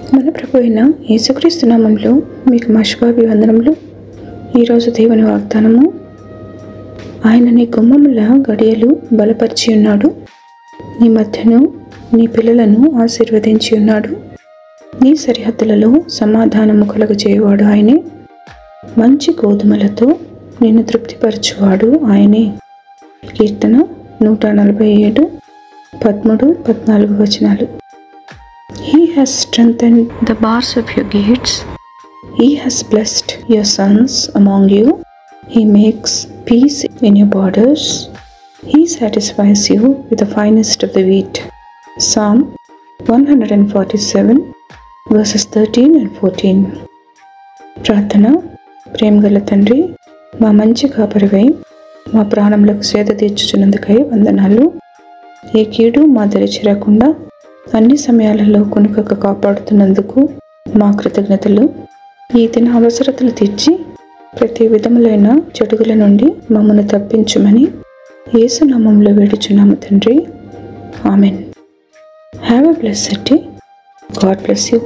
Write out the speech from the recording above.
మన ప్రభు అయిన యేసుక్రీస్తు నామములో మీకు మా శుభాభివందనములు. ఈరోజు దేవుని వాగ్దానము, ఆయన నీ గుమ్మముల గడియలు బలపరిచి ఉన్నాడు, నీ మధ్యను నీ పిల్లలను ఆశీర్వదించి ఉన్నాడు, నీ సరిహద్దులలో సమాధానము కలుగజేయవాడు ఆయనే, మంచి గోధుమలతో నిన్ను తృప్తిపరచువాడు ఆయనే. కీర్తన 147 13-14 వచనాలు. He has strengthened the bars of your gates. He has blessed your sons among you. He makes peace in your borders. He satisfies you with the finest of the wheat. Psalm 147 verses 13 and 14. ప్రార్థన. ప్రేమగల తండ్రి, మా మంచి కాపరివై మా ప్రాణములకు సేద తీర్చుచున్నందుకై వందనాలు. ఏ కీడు మా దరి చేరకుండా అన్ని సమయాలలో కొనుకక కాపాడుతున్నందుకు మా కృతజ్ఞతలు. ఈ దిన అవసరతలు తీర్చి ప్రతి విధములైన చెడుగుల నుండి మమ్మల్ని తప్పించుమని యేసు నామములో వేడుచున్నాము తండ్రి. Amen. Have a blessed day. God bless you.